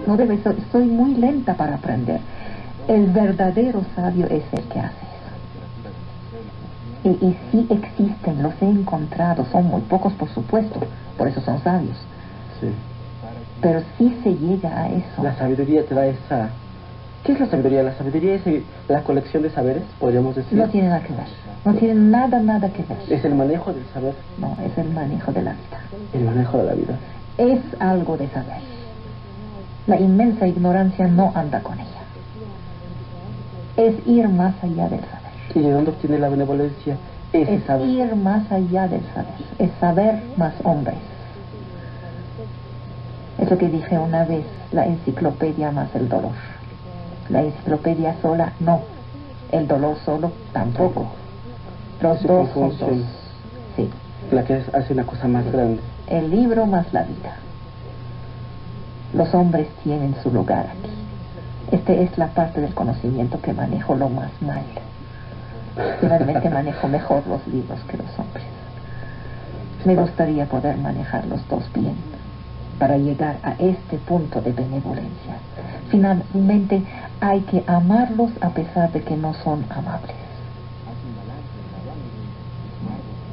no debe ser, soy muy lenta para aprender. El verdadero sabio es el que hace eso. Y sí existen, los he encontrado, son muy pocos por supuesto, por eso son sabios. Sí. Pero sí se llega a eso. La sabiduría te da esa... ¿Qué es la sabiduría? La sabiduría es la colección de saberes, podríamos decir. No tiene nada que ver, no tiene nada que ver. ¿Es el manejo del saber? No, es el manejo de la vida. El manejo de la vida. Es algo de saber. La inmensa ignorancia no anda con ella. Es ir más allá del saber. ¿Y de dónde obtiene la benevolencia ese Es saber? ir más allá del saber. Es saber más hombres. Es lo que dije una vez, la enciclopedia más el dolor. La enciclopedia sola, no. El dolor solo, tampoco. Los dos juntos. Sí. La que hace una cosa más grande. El libro más la vida. Los hombres tienen su lugar aquí. Esta es la parte del conocimiento que manejo lo más mal. Realmente manejo mejor los libros que los hombres. Me gustaría poder manejar los dos bien para llegar a este punto de benevolencia. Finalmente hay que amarlos a pesar de que no son amables.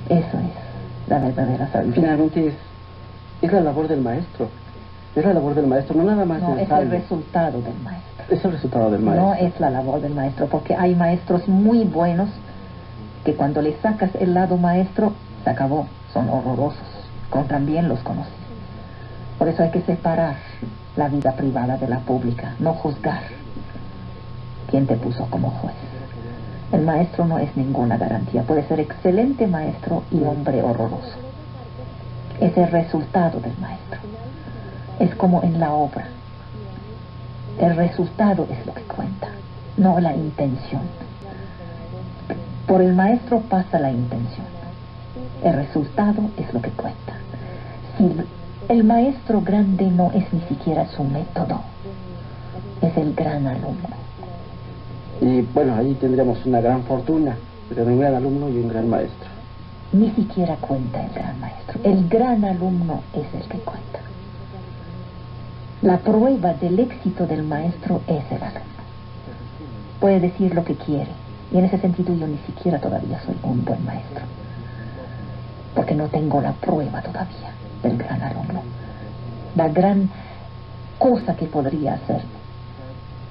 Eso es la verdadera sabiduría. Finalmente es la labor del maestro. Es la labor del maestro, no nada más no, del es sabio. el resultado del maestro. Es el resultado del maestro. No es la labor del maestro, porque hay maestros muy buenos que cuando le sacas el lado maestro, se acabó, son horrorosos, como también los conocí. Por eso hay que separar la vida privada de la pública, no juzgar quién te puso como juez. El maestro no es ninguna garantía, puede ser excelente maestro y hombre horroroso. Es el resultado del maestro. Es como en la obra. El resultado es lo que cuenta, no la intención. Por el maestro pasa la intención. El resultado es lo que cuenta. Si el maestro grande no es ni siquiera su método, es el gran alumno. Y bueno, ahí tendríamos una gran fortuna, tener un gran alumno y un gran maestro. Ni siquiera cuenta el gran maestro. El gran alumno es el que cuenta. La prueba del éxito del maestro es el alumno. Puede decir lo que quiere, y en ese sentido yo ni siquiera todavía soy un buen maestro, porque no tengo la prueba todavía del gran alumno. La gran cosa que podría hacer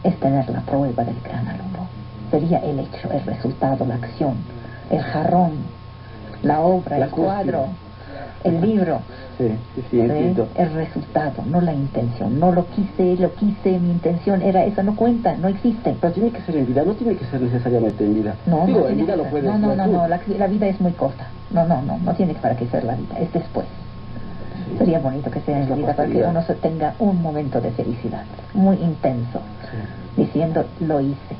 es tener la prueba del gran alumno. Sería el hecho, el resultado, la acción, el jarrón, la obra, el cuadro, el libro. Sí, entiendo. El resultado, no la intención. No lo quise, mi intención era esa, no cuenta, no existe. Pero tiene que ser en vida, no tiene que ser necesariamente en vida. No, digo, no en vida lo puedes hacer. No, la vida es muy corta. No tiene para qué ser la vida, es después. Sí. Sería bonito que sea en la vida para que uno se tenga un momento de felicidad, muy intenso, diciendo, lo hice,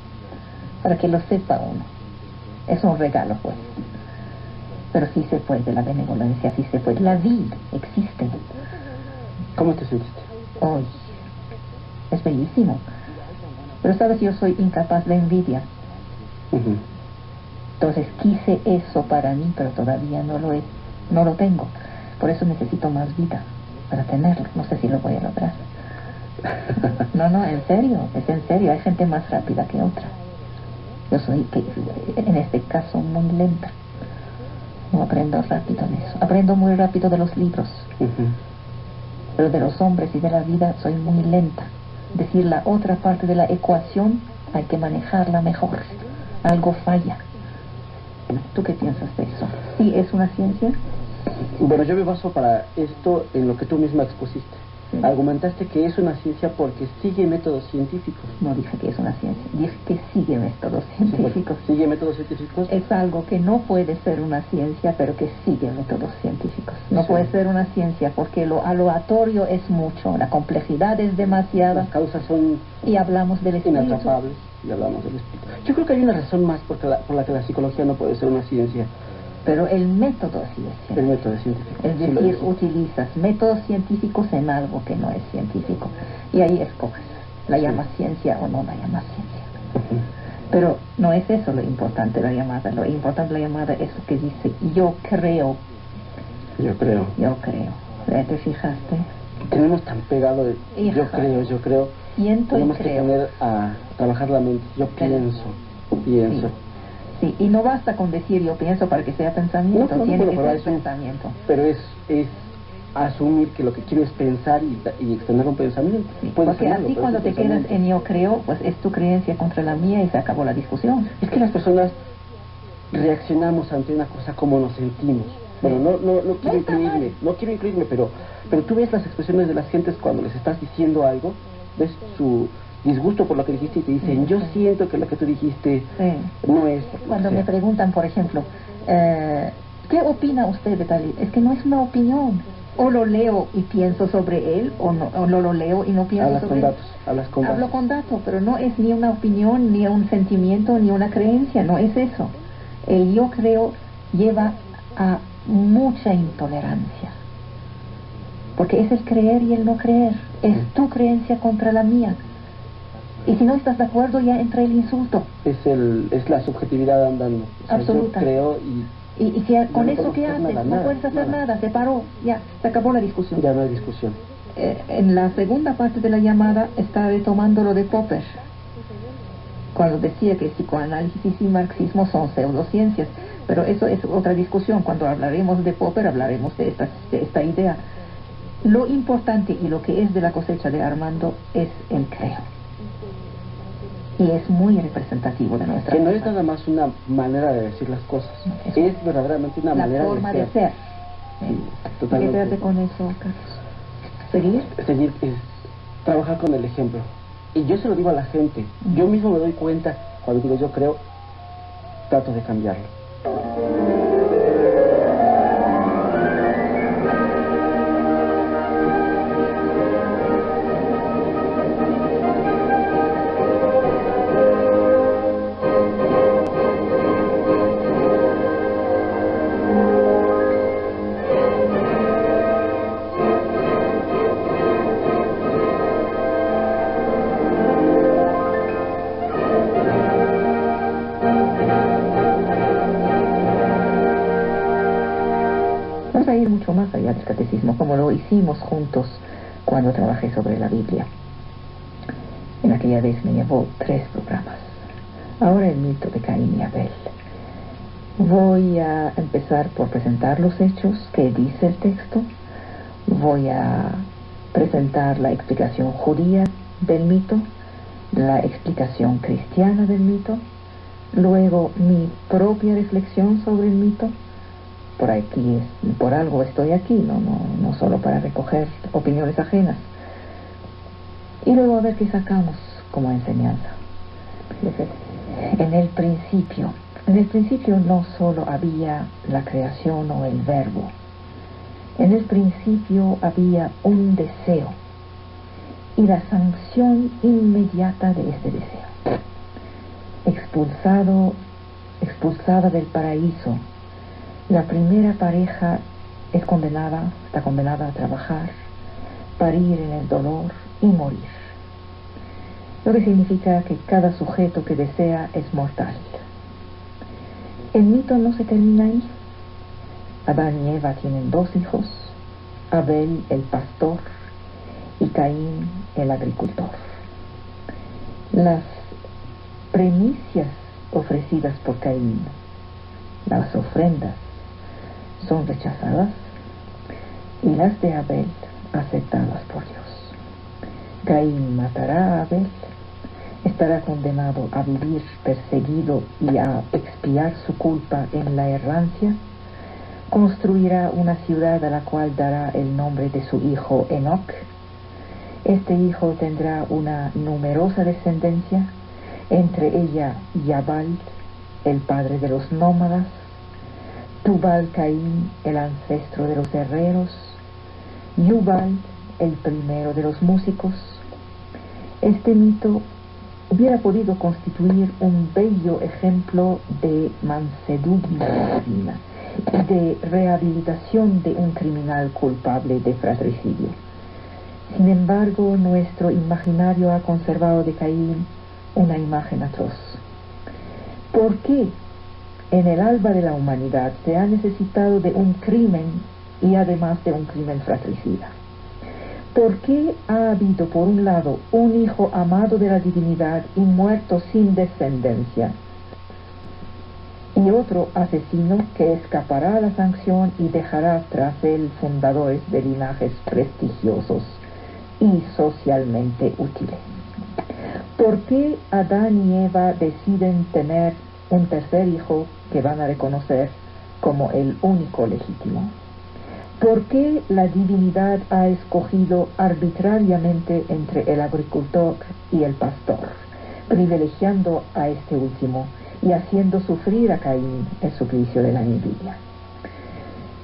para que lo sepa uno. Es un regalo, pues. Pero sí se puede, la benevolencia, sí se puede. La vida existe. ¿Cómo te sentiste? Hoy. Es bellísimo. Pero sabes, yo soy incapaz de envidia. Entonces quise eso para mí, pero todavía no lo tengo. Por eso necesito más vida para tenerlo. No sé si lo voy a lograr. No, en serio, es en serio. Hay gente más rápida que otra. Yo soy, en este caso, muy lenta. No aprendo rápido en eso. Aprendo muy rápido de los libros. Pero de los hombres y de la vida soy muy lenta. Es decir, la otra parte de la ecuación hay que manejarla mejor. Algo falla. ¿Tú qué piensas de eso? ¿Sí es una ciencia? Bueno, yo me baso para esto en lo que tú misma expusiste. Sí. Argumentaste que es una ciencia porque sigue métodos científicos. No dije que es una ciencia, dije que sigue métodos científicos. Sí, ¿sigue métodos científicos? Es algo que no puede ser una ciencia, pero que sigue métodos científicos. No puede ser una ciencia porque lo aleatorio es mucho, la complejidad es demasiada. Las causas son... Y hablamos del espíritu. Inatrapables, y hablamos del espíritu. Yo creo que hay una razón más por la que la psicología no puede ser una ciencia. Pero el método sí es científico. El método es científico. Es decir, utilizas métodos científicos en algo que no es científico. Y ahí escoges. ¿La llamas ciencia o no la llamas ciencia? Pero no es eso lo importante de la llamada. Lo importante de la llamada es lo que dice yo creo. Yo creo. ¿Te fijaste? tenemos tan pegado, yo creo, Siento tenemos y que creo. poner a trabajar la mente. Yo pienso. Sí, y no basta con decir yo pienso para que sea pensamiento, tiene que ser eso, pensamiento. pero es asumir que lo que quiero es pensar y extender un pensamiento. Sí, Puede porque ser malo, así pero cuando es te un quedas pensamiento. en yo creo, pues es tu creencia contra la mía y se acabó la discusión. Es que las personas reaccionamos ante una cosa como nos sentimos. Bueno, no quiero incluirme, pero tú ves las expresiones de las gentes cuando les estás diciendo algo, ves su disgusto por lo que dijiste y te dicen, yo siento que lo que tú dijiste no es... Cuando me preguntan, por ejemplo, ¿qué opina usted de tal? Es que no es una opinión. O lo leo y pienso sobre él, o no lo leo y no pienso sobre él. Hablo con datos, pero no es ni una opinión, ni un sentimiento, ni una creencia, no es eso. El yo creo lleva a mucha intolerancia. Porque es el creer y el no creer. Es tu creencia contra la mía. Y si no estás de acuerdo, ya entra el insulto. Es la subjetividad andando. O sea, absoluta. Yo creo y si con eso, ¿qué haces? No puedes hacer nada, se paró, ya, se acabó la discusión. Ya no hay discusión. En la segunda parte de la llamada está retomando lo de Popper, cuando decía que psicoanálisis y marxismo son pseudociencias, pero eso es otra discusión. Cuando hablaremos de Popper, hablaremos de esta idea. Lo importante y lo que es de la cosecha de Armando es el creo. Y es muy representativo de nuestra que no forma. es nada más una manera de decir las cosas, es verdaderamente una manera forma de ser. Sí, totalmente. Quédate con eso, Carlos. Seguir es trabajar con el ejemplo. Y yo se lo digo a la gente, yo mismo me doy cuenta, cuando digo yo creo, trato de cambiarlo. Vamos a ir mucho más allá del catecismo, como lo hicimos juntos cuando trabajé sobre la Biblia. En aquella vez me llevó 3 programas. Ahora el mito de Caín y Abel. Voy a empezar por presentar los hechos que dice el texto. Voy a presentar la explicación judía del mito, la explicación cristiana del mito, luego mi propia reflexión sobre el mito. Por algo estoy aquí, no solo para recoger opiniones ajenas. Y luego a ver qué sacamos como enseñanza. En el principio no solo había la creación o el verbo. En el principio había un deseo y la sanción inmediata de este deseo. Expulsada del paraíso, la primera pareja está condenada a trabajar, parir en el dolor y morir. Lo que significa que cada sujeto que desea es mortal. El mito no se termina ahí. Adán y Eva tienen 2 hijos, Abel el pastor y Caín el agricultor. Las primicias ofrecidas por Caín, las ofrendas, son rechazadas y las de Abel aceptadas por Dios. Caín matará a Abel, estará condenado a vivir perseguido y a expiar su culpa en la errancia. Construirá una ciudad a la cual dará el nombre de su hijo Enoc. Este hijo tendrá una numerosa descendencia, entre ella Yabal, el padre de los nómadas, Tubal Caín, el ancestro de los herreros, Yubal, el primero de los músicos. Este mito hubiera podido constituir un bello ejemplo de mansedumbre divina y de rehabilitación de un criminal culpable de fratricidio. Sin embargo, nuestro imaginario ha conservado de Caín una imagen atroz. ¿Por qué en el alba de la humanidad se ha necesitado de un crimen y además de un crimen fratricida? ¿Por qué ha habido, por un lado, un hijo amado de la divinidad y muerto sin descendencia, y otro asesino que escapará a la sanción y dejará tras él fundadores de linajes prestigiosos y socialmente útiles? ¿Por qué Adán y Eva deciden tener un tercer hijo que van a reconocer como el único legítimo? ¿Por qué la divinidad ha escogido arbitrariamente entre el agricultor y el pastor, privilegiando a este último y haciendo sufrir a Caín el suplicio de la envidia?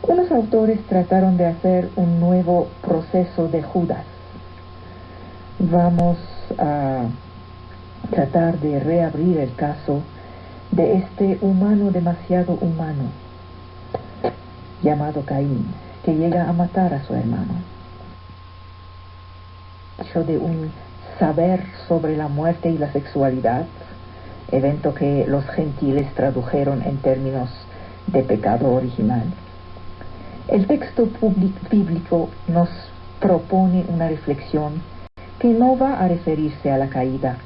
Unos autores trataron de hacer un nuevo proceso de Judas. Vamos a tratar de reabrir el caso de este humano demasiado humano llamado Caín, que llega a matar a su hermano. Hecho de un saber sobre la muerte y la sexualidad, evento que los gentiles tradujeron en términos de pecado original. El texto bíblico nos propone una reflexión que no va a referirse a la caída,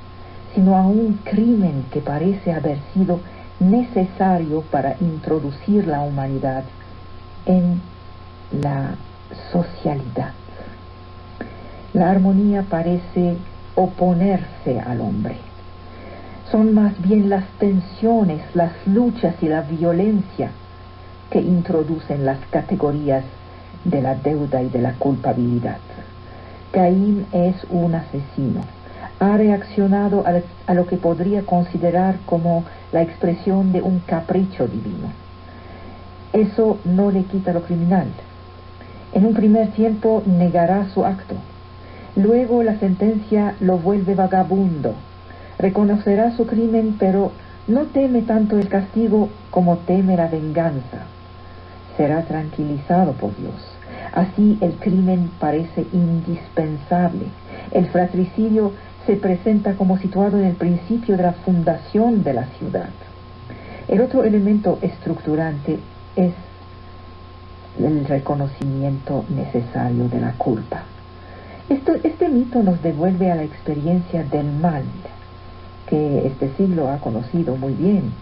sino a un crimen que parece haber sido necesario para introducir la humanidad en la socialidad. La armonía parece oponerse al hombre. Son más bien las tensiones, las luchas y la violencia que introducen las categorías de la deuda y de la culpabilidad. Caín es un asesino. Ha reaccionado a lo que podría considerar como la expresión de un capricho divino. Eso no le quita lo criminal. En un primer tiempo negará su acto. Luego la sentencia lo vuelve vagabundo. Reconocerá su crimen, pero no teme tanto el castigo como teme la venganza. Será tranquilizado por Dios. Así el crimen parece indispensable. El fratricidio se presenta como situado en el principio de la fundación de la ciudad. El otro elemento estructurante es el reconocimiento necesario de la culpa. Este mito nos devuelve a la experiencia del mal, que este siglo ha conocido muy bien.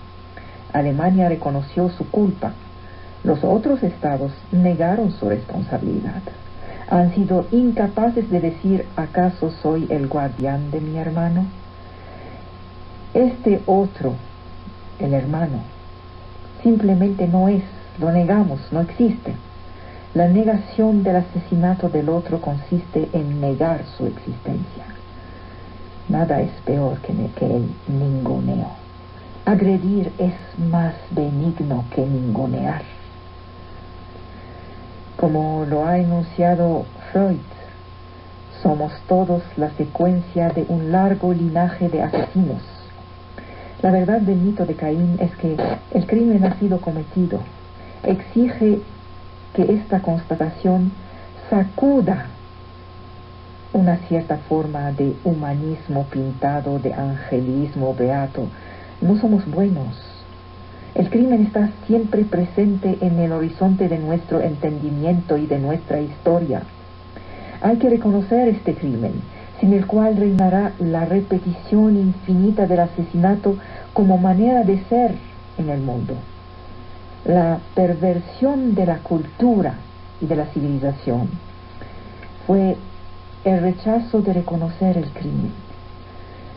Alemania reconoció su culpa. Los otros estados negaron su responsabilidad. Han sido incapaces de decir: ¿acaso soy el guardián de mi hermano? Este otro, el hermano, simplemente no es, lo negamos, no existe. La negación del asesinato del otro consiste en negar su existencia. Nada es peor que el ninguneo. Agredir es más benigno que ningunear. Como lo ha enunciado Freud, somos todos la secuencia de un largo linaje de asesinos. La verdad del mito de Caín es que el crimen ha sido cometido. Exige que esta constatación sacuda una cierta forma de humanismo pintado, de angelismo beato. No somos buenos. El crimen está siempre presente en el horizonte de nuestro entendimiento y de nuestra historia. Hay que reconocer este crimen, sin el cual reinará la repetición infinita del asesinato como manera de ser en el mundo. La perversión de la cultura y de la civilización fue el rechazo de reconocer el crimen.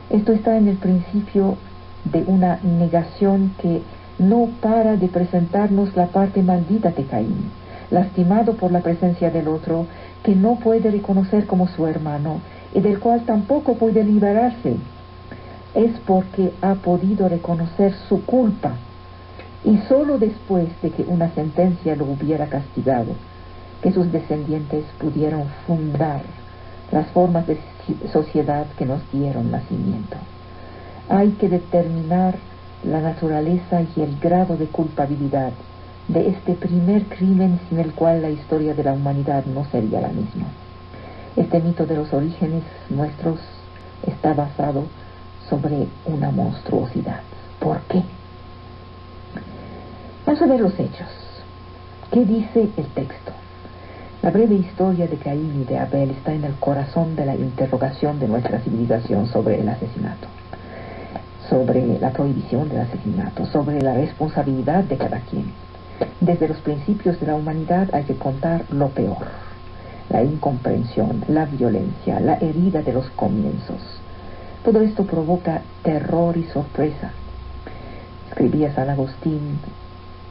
Esto está en el principio de una negación que no para de presentarnos la parte maldita de Caín, lastimado por la presencia del otro, que no puede reconocer como su hermano y del cual tampoco puede liberarse. Es porque ha podido reconocer su culpa, y sólo después de que una sentencia lo hubiera castigado, que sus descendientes pudieron fundar las formas de sociedad que nos dieron nacimiento. Hay que determinar la naturaleza y el grado de culpabilidad de este primer crimen, sin el cual la historia de la humanidad no sería la misma. Este mito de los orígenes nuestros está basado sobre una monstruosidad. ¿Por qué? Vamos a ver los hechos. ¿Qué dice el texto? La breve historia de Caín y de Abel está en el corazón de la interrogación de nuestra civilización sobre el asesinato, sobre la prohibición del asesinato, sobre la responsabilidad de cada quien. Desde los principios de la humanidad hay que contar lo peor: la incomprensión, la violencia, la herida de los comienzos. Todo esto provoca terror y sorpresa. Escribía San Agustín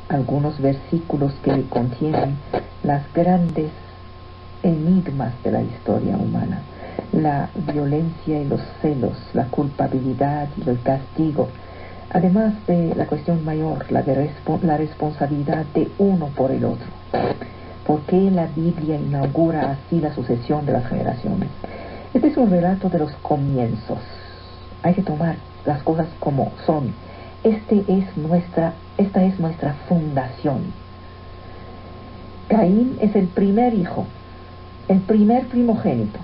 algunos versículos que contienen las grandes enigmas de la historia humana: la violencia y los celos, la culpabilidad y el castigo, además de la cuestión mayor, la responsabilidad de uno por el otro. ¿Por qué la Biblia inaugura así la sucesión de las generaciones? Este es un relato de los comienzos. Hay que tomar las cosas como son. Esta es nuestra fundación. Caín es el primer hijo, el primer primogénito.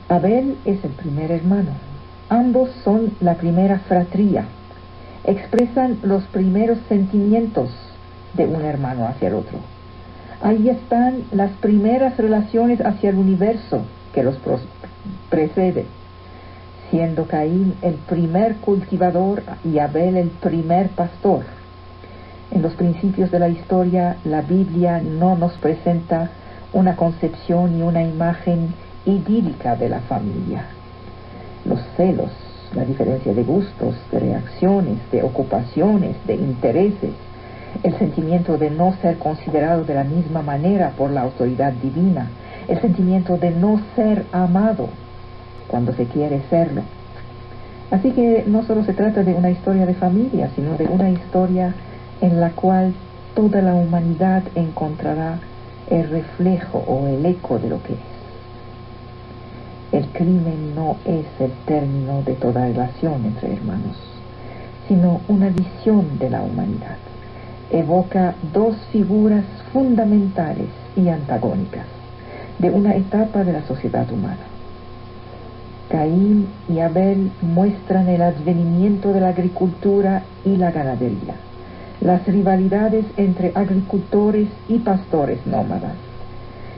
Abel es el primer hermano. Ambos son la primera fratría. Expresan los primeros sentimientos de un hermano hacia el otro. Ahí están las primeras relaciones hacia el universo que los precede, siendo Caín el primer cultivador y Abel el primer pastor. En los principios de la historia, la Biblia no nos presenta una concepción y una imagen idílica de la familia. Los celos, la diferencia de gustos, de reacciones, de ocupaciones, de intereses, el sentimiento de no ser considerado de la misma manera por la autoridad divina, el sentimiento de no ser amado cuando se quiere serlo. Así que no solo se trata de una historia de familia, sino de una historia en la cual toda la humanidad encontrará el reflejo o el eco de lo que es. El crimen no es el término de toda relación entre hermanos, sino una visión de la humanidad. Evoca dos figuras fundamentales y antagónicas de una etapa de la sociedad humana. Caín y Abel muestran el advenimiento de la agricultura y la ganadería, las rivalidades entre agricultores y pastores nómadas,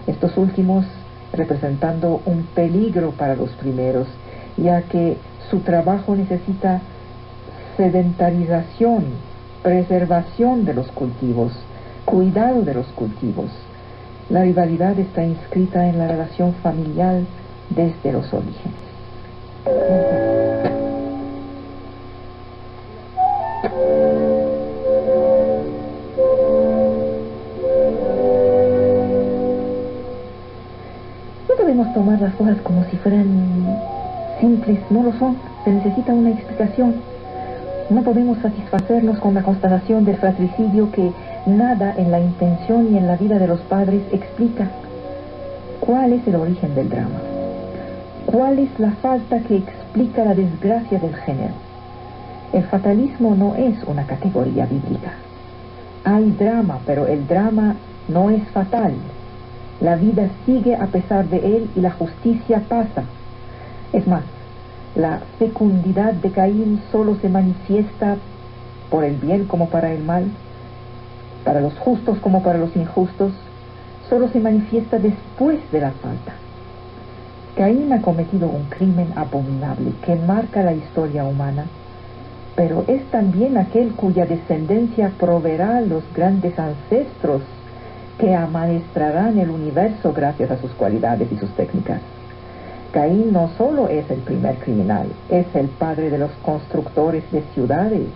estos últimos representando un peligro para los primeros, ya que su trabajo necesita sedentarización, preservación de los cultivos, cuidado de los cultivos. La rivalidad está inscrita en la relación familiar desde los orígenes. No debemos tomar las cosas como si fueran simples, no lo son. Se necesita una explicación. No podemos satisfacernos con la constatación del fratricidio que nada en la intención y en la vida de los padres explica. ¿Cuál es el origen del drama? ¿Cuál es la falta que explica la desgracia del género? El fatalismo no es una categoría bíblica. Hay drama, pero el drama no es fatal. La vida sigue a pesar de él y la justicia pasa. Es más, la fecundidad de Caín solo se manifiesta por el bien como para el mal, para los justos como para los injustos, solo se manifiesta después de la falta. Caín ha cometido un crimen abominable que marca la historia humana, pero es también aquel cuya descendencia proveerá los grandes ancestros que amaestrarán el universo gracias a sus cualidades y sus técnicas. Caín no solo es el primer criminal, es el padre de los constructores de ciudades,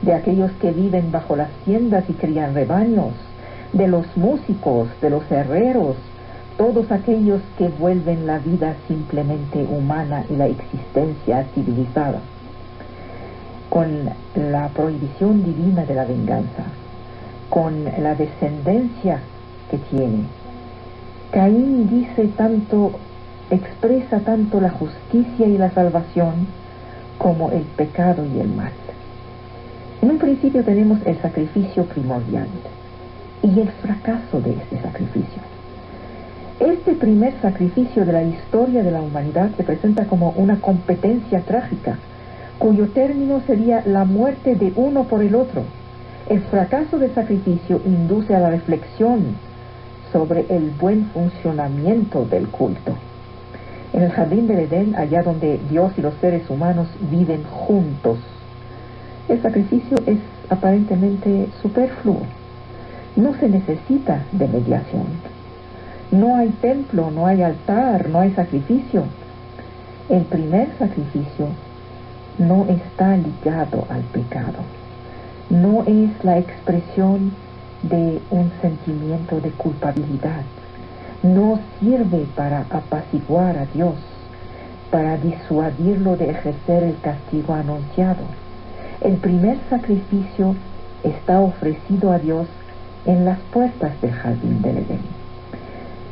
de aquellos que viven bajo las tiendas y crían rebaños, de los músicos, de los herreros, todos aquellos que vuelven la vida simplemente humana y la existencia civilizada. Con la prohibición divina de la venganza, con la descendencia que tiene, Caín expresa tanto la justicia y la salvación como el pecado y el mal. En un principio tenemos el sacrificio primordial y el fracaso de este sacrificio. Este primer sacrificio de la historia de la humanidad se presenta como una competencia trágica, cuyo término sería la muerte de uno por el otro. El fracaso del sacrificio induce a la reflexión sobre el buen funcionamiento del culto. En el jardín del Edén, allá donde Dios y los seres humanos viven juntos, el sacrificio es aparentemente superfluo. No se necesita de mediación. No hay templo, no hay altar, no hay sacrificio. El primer sacrificio no está ligado al pecado. No es la expresión de un sentimiento de culpabilidad. No sirve para apaciguar a Dios, para disuadirlo de ejercer el castigo anunciado. El primer sacrificio está ofrecido a Dios en las puertas del jardín del Edén.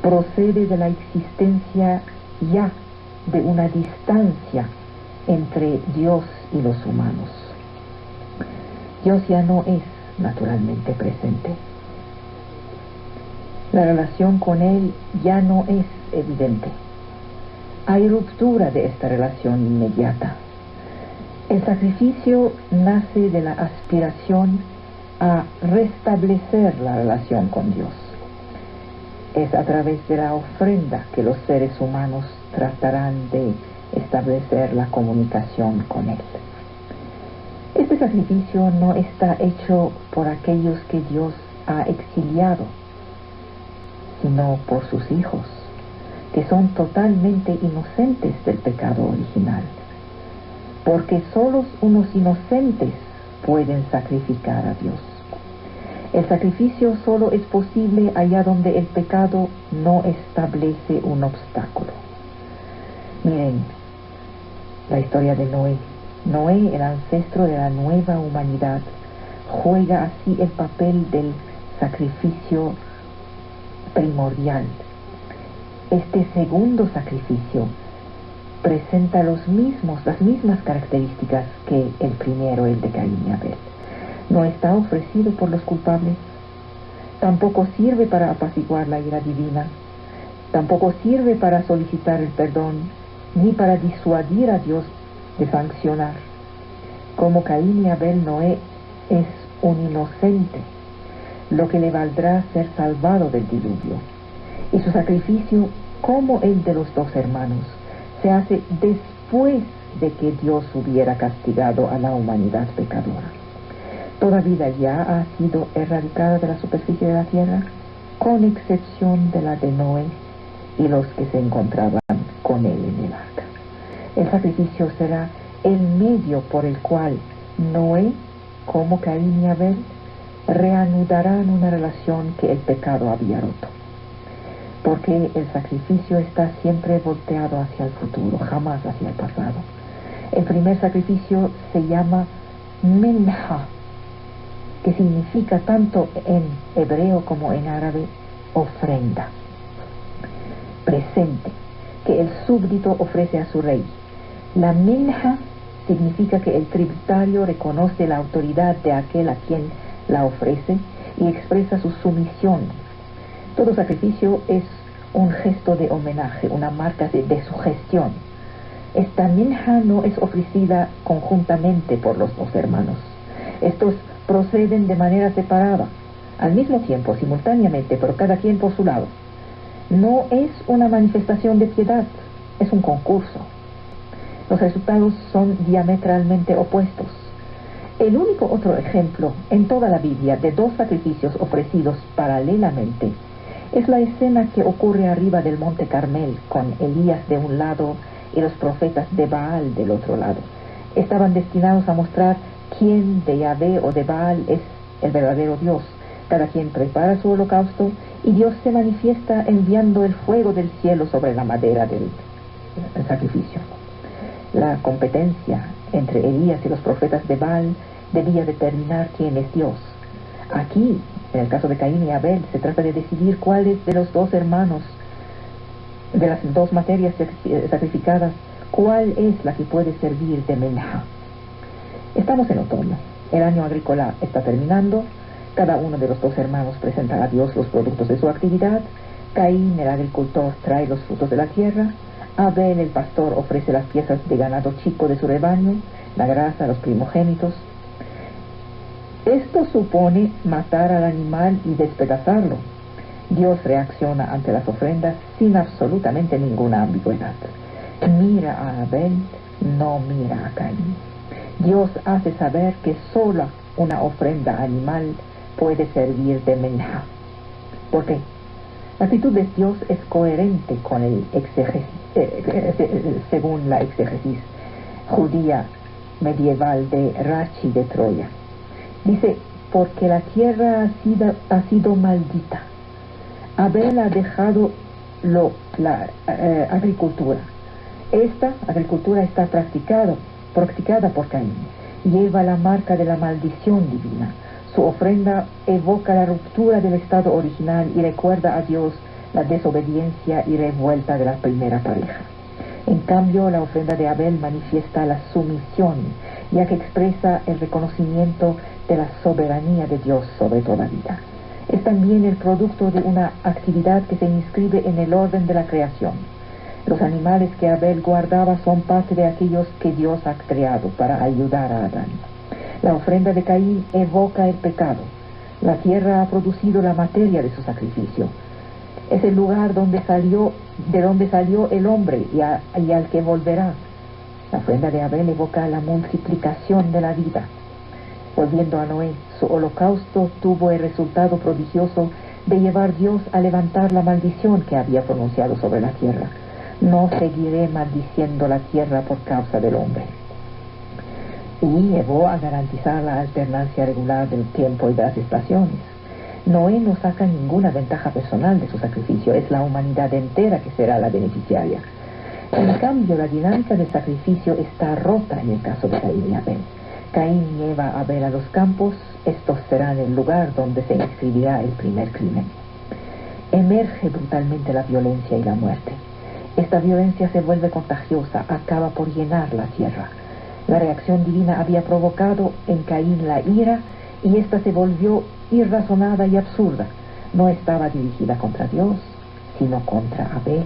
Procede de la existencia ya de una distancia entre Dios y los humanos. Dios ya no es naturalmente presente. La relación con Él ya no es evidente. Hay ruptura de esta relación inmediata. El sacrificio nace de la aspiración a restablecer la relación con Dios. Es a través de la ofrenda que los seres humanos tratarán de establecer la comunicación con Él. Este sacrificio no está hecho por aquellos que Dios ha exiliado, sino por sus hijos, que son totalmente inocentes del pecado original, porque solos unos inocentes pueden sacrificar a Dios. El sacrificio solo es posible allá donde el pecado no establece un obstáculo. Miren la historia de Noé. Noé, el ancestro de la nueva humanidad, juega así el papel del sacrificio primordial. Este segundo sacrificio presenta las mismas características que el primero, el de Caín y Abel. No está ofrecido por los culpables, tampoco sirve para apaciguar la ira divina, tampoco sirve para solicitar el perdón, ni para disuadir a Dios de sancionar. Como Caín y Abel, Noé es un inocente, lo que le valdrá ser salvado del diluvio. Y su sacrificio, como el de los dos hermanos, se hace después de que Dios hubiera castigado a la humanidad pecadora. Toda vida ya ha sido erradicada de la superficie de la tierra, con excepción de la de Noé y los que se encontraban con él en el arca. El sacrificio será el medio por el cual Noé, como Caín y Abel, reanudarán una relación que el pecado había roto. Porque el sacrificio está siempre volteado hacia el futuro, jamás hacia el pasado. El primer sacrificio se llama minha, que significa tanto en hebreo como en árabe ofrenda. Presente, que el súbdito ofrece a su rey. La minha significa que el tributario reconoce la autoridad de aquel a quien la ofrece y expresa su sumisión. Todo sacrificio es un gesto de homenaje, una marca de sugestión. Esta minha no es ofrecida conjuntamente por los dos hermanos. Estos proceden de manera separada, al mismo tiempo, simultáneamente, pero cada quien por su lado. No es una manifestación de piedad, es un concurso. Los resultados son diametralmente opuestos. El único otro ejemplo en toda la Biblia de dos sacrificios ofrecidos paralelamente es la escena que ocurre arriba del monte Carmel, con Elías de un lado y los profetas de Baal del otro lado. Estaban destinados a mostrar quién de Yahvé o de Baal es el verdadero Dios. Cada quien prepara su holocausto y Dios se manifiesta enviando el fuego del cielo sobre la madera del sacrificio. La competencia entre Elías y los profetas de Baal debía determinar quién es Dios. Aquí, en el caso de Caín y Abel, se trata de decidir cuáles de los dos hermanos, de las dos materias sacrificadas, cuál es la que puede servir de minha. Estamos en otoño, el año agrícola está terminando, cada uno de los dos hermanos presenta a Dios los productos de su actividad. Caín, el agricultor, trae los frutos de la tierra. Abel, el pastor, ofrece las piezas de ganado chico de su rebaño, la grasa, los primogénitos. Esto supone matar al animal y despedazarlo. Dios reacciona ante las ofrendas sin absolutamente ninguna ambigüedad. Mira a Abel, no mira a Caín. Dios hace saber que solo una ofrenda animal puede servir de menja. ¿Por qué? La actitud de Dios es coherente con el según la exégesis judía medieval de Rachi de Troya. Dice, porque la tierra ha sido maldita. Abel ha dejado la agricultura. Esta agricultura está practicada por Caín. Lleva la marca de la maldición divina. Su ofrenda evoca la ruptura del estado original y recuerda a Dios la desobediencia y revuelta de la primera pareja. En cambio, la ofrenda de Abel manifiesta la sumisión, ya que expresa el reconocimiento de la soberanía de Dios sobre toda vida. Es también el producto de una actividad que se inscribe en el orden de la creación. Los animales que Abel guardaba son parte de aquellos que Dios ha creado para ayudar a Adán. La ofrenda de Caín evoca el pecado. La tierra ha producido la materia de su sacrificio. Es el lugar de donde salió el hombre y al que volverá. La ofrenda de Abel evoca la multiplicación de la vida. Volviendo a Noé, su holocausto tuvo el resultado prodigioso de llevar Dios a levantar la maldición que había pronunciado sobre la tierra. No seguiré maldiciendo la tierra por causa del hombre. Y llevó a garantizar la alternancia regular del tiempo y de las estaciones. Noé no saca ninguna ventaja personal de su sacrificio, es la humanidad entera que será la beneficiaria. En cambio, la dinámica del sacrificio está rota en el caso de Caín y Abel. Caín lleva a Abel a los campos, estos serán el lugar donde se inscribirá el primer crimen. Emerge brutalmente la violencia y la muerte. Esta violencia se vuelve contagiosa, acaba por llenar la tierra. La reacción divina había provocado en Caín la ira y ésta se volvió irrazonada y absurda. No estaba dirigida contra Dios, sino contra Abel.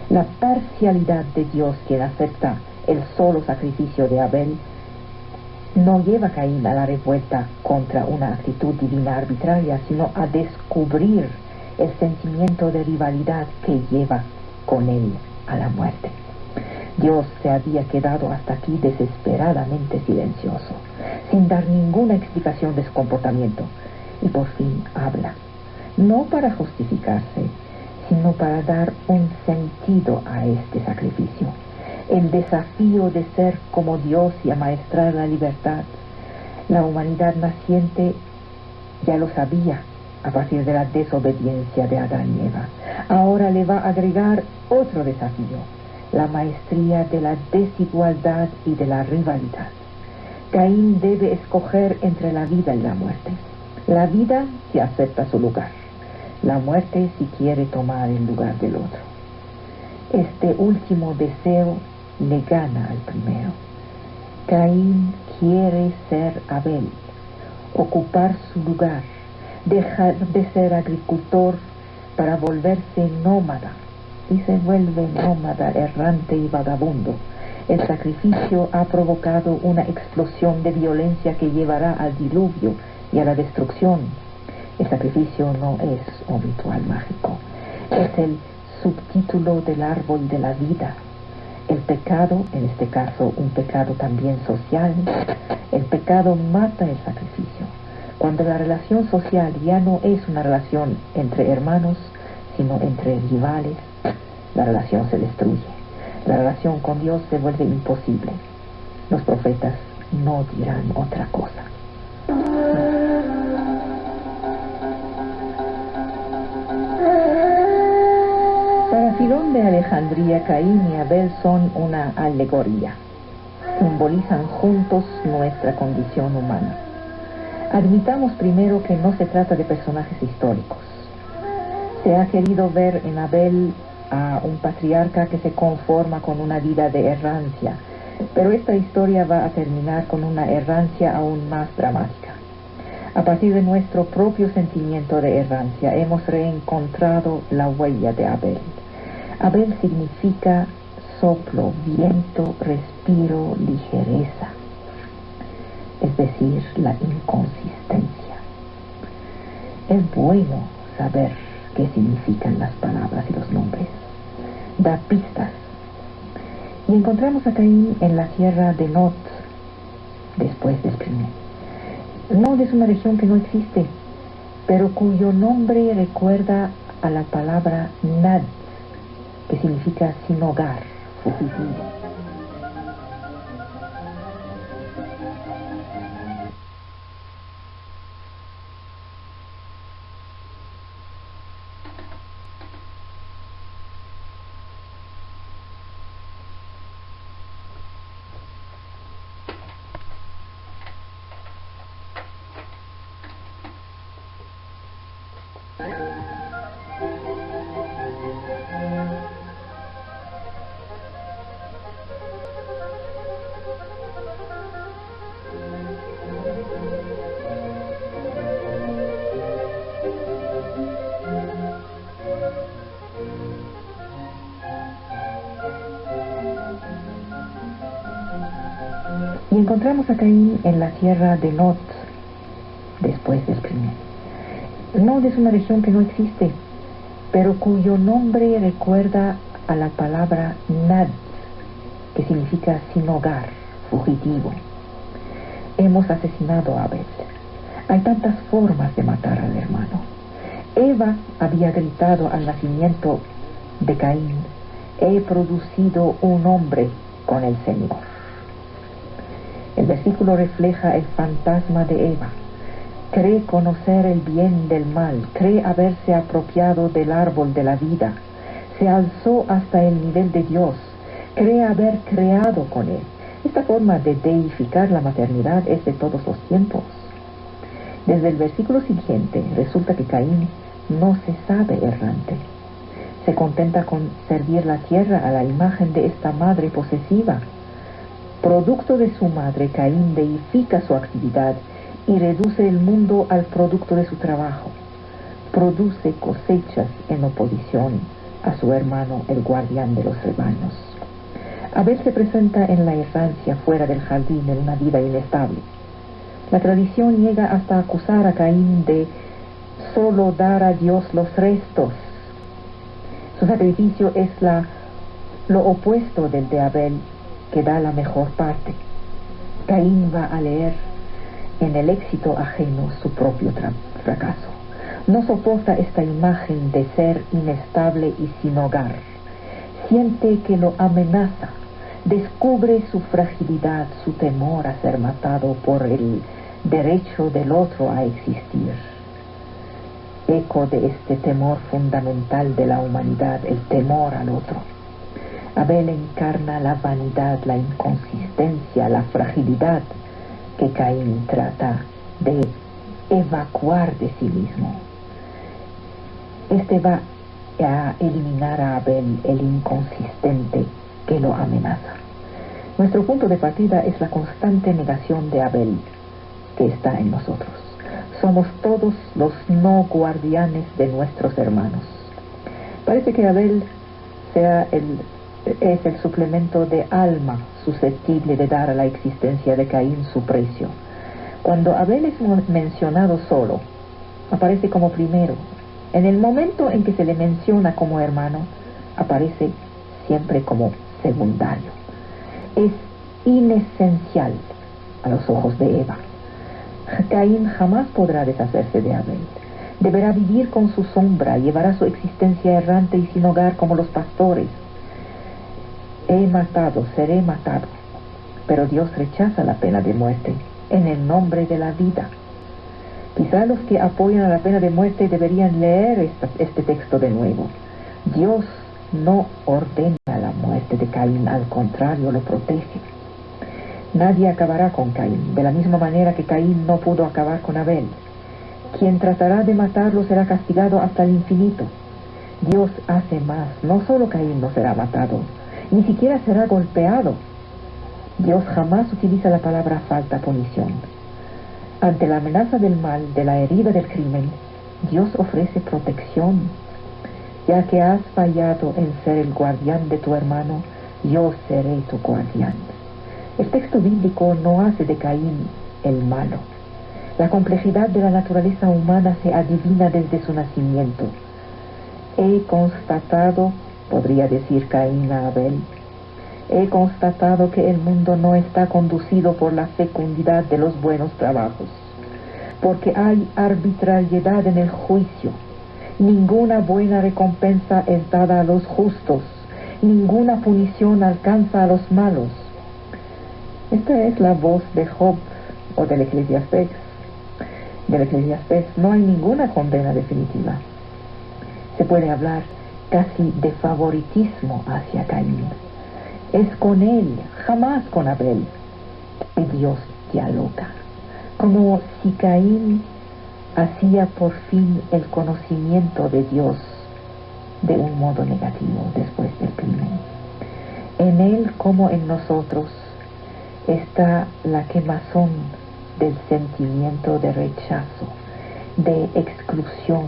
La parcialidad de Dios, quien acepta el solo sacrificio de Abel, no lleva a Caín a la revuelta contra una actitud divina arbitraria, sino a descubrir el sentimiento de rivalidad que lleva con él a la muerte. Dios se había quedado hasta aquí desesperadamente silencioso, sin dar ninguna explicación de su comportamiento, y por fin habla, no para justificarse, sino para dar un sentido a este sacrificio. El desafío de ser como Dios y amaestrar la libertad. La humanidad naciente ya lo sabía a partir de la desobediencia de Adán y Eva. Ahora le va a agregar otro desafío, la maestría de la desigualdad y de la rivalidad. Caín debe escoger entre la vida y la muerte. La vida si acepta su lugar, la muerte si quiere tomar el lugar del otro. Este último deseo le gana al primero. Caín quiere ser Abel, ocupar su lugar, dejar de ser agricultor para volverse nómada, y se vuelve nómada, errante y vagabundo. El sacrificio ha provocado una explosión de violencia que llevará al diluvio y a la destrucción. El sacrificio no es un ritual mágico, es el subtítulo del árbol de la vida. El pecado, en este caso un pecado también social, el pecado mata el sacrificio. Cuando la relación social ya no es una relación entre hermanos, sino entre rivales, la relación se destruye. La relación con Dios se vuelve imposible. Los profetas no dirán otra cosa. Para Filón de Alejandría, Caín y Abel son una alegoría. Simbolizan juntos nuestra condición humana. Admitamos primero que no se trata de personajes históricos. Se ha querido ver en Abel a un patriarca que se conforma con una vida de errancia, pero esta historia va a terminar con una errancia aún más dramática. A partir de nuestro propio sentimiento de errancia, hemos reencontrado la huella de Abel. Abel significa soplo, viento, respiro, ligereza, es decir, la inconsistencia. Es bueno saber qué significan las palabras y los nombres. Da pistas. Y encontramos a Caín en la tierra de Nod, después del crimen. Nod es una región que no existe, pero cuyo nombre recuerda a la palabra Nad, que significa sin hogar, fugitivo. Y encontramos a Caín en la tierra de Nod, después del crimen. Nod es una región que no existe, pero cuyo nombre recuerda a la palabra Nad, que significa sin hogar, fugitivo. Hemos asesinado a Abel. Hay tantas formas de matar al hermano. Eva había gritado al nacimiento de Caín: he producido un hombre con el Señor. El versículo refleja el fantasma de Eva. Cree conocer el bien del mal, cree haberse apropiado del árbol de la vida, se alzó hasta el nivel de Dios, cree haber creado con él. Esta forma de deificar la maternidad es de todos los tiempos. Desde el versículo siguiente resulta que Caín no se sabe errante. Se contenta con servir la tierra a la imagen de esta madre posesiva. Producto de su madre, Caín deifica su actividad y reduce el mundo al producto de su trabajo. Produce cosechas en oposición a su hermano, el guardián de los rebaños. Abel se presenta en la errancia fuera del jardín en una vida inestable. La tradición llega hasta acusar a Caín de solo dar a Dios los restos. Su sacrificio es lo opuesto del de Abel, que da la mejor parte. Caín va a leer en el éxito ajeno su propio fracaso. No soporta esta imagen de ser inestable y sin hogar. Siente que lo amenaza. Descubre su fragilidad, su temor a ser matado por el derecho del otro a existir. Eco de este temor fundamental de la humanidad, el temor al otro. Abel encarna la vanidad, la inconsistencia, la fragilidad que Caín trata de evacuar de sí mismo. Este va a eliminar a Abel, el inconsistente que lo amenaza. Nuestro punto de partida es la constante negación de Abel que está en nosotros. Somos todos los no guardianes de nuestros hermanos. Parece que Abel es el suplemento de alma susceptible de dar a la existencia de Caín su precio. Cuando Abel es mencionado solo, aparece como primero. En el momento en que se le menciona como hermano, aparece siempre como secundario. Es inesencial a los ojos de Eva. Caín jamás podrá deshacerse de Abel. Deberá vivir con su sombra, llevará su existencia errante y sin hogar como los pastores. He matado, seré matado. Pero Dios rechaza la pena de muerte en el nombre de la vida. Quizá los que apoyan a la pena de muerte deberían leer este texto de nuevo. Dios no ordena la muerte de Caín, al contrario, lo protege. Nadie acabará con Caín, de la misma manera que Caín no pudo acabar con Abel. Quien tratará de matarlo será castigado hasta el infinito. Dios hace más, no solo Caín no será matado, ni siquiera será golpeado. Dios jamás utiliza la palabra falta punición. Ante la amenaza del mal, de la herida del crimen, Dios ofrece protección. Ya que has fallado en ser el guardián de tu hermano, yo seré tu guardián. El texto bíblico no hace de Caín el malo. La complejidad de la naturaleza humana se adivina desde su nacimiento. He constatado, podría decir Caín a Abel, he constatado que el mundo no está conducido por la fecundidad de los buenos trabajos, porque hay arbitrariedad en el juicio. Ninguna buena recompensa es dada a los justos, ninguna punición alcanza a los malos. Esta es la voz de Job o del Eclesiastés. Del Eclesiastés no hay ninguna condena definitiva. Se puede hablar casi de favoritismo hacia Caín. Es con él, jamás con Abel, que Dios dialoga, como si Caín hacía por fin el conocimiento de Dios de un modo negativo después del crimen. En él como en nosotros está la quemazón del sentimiento de rechazo, de exclusión,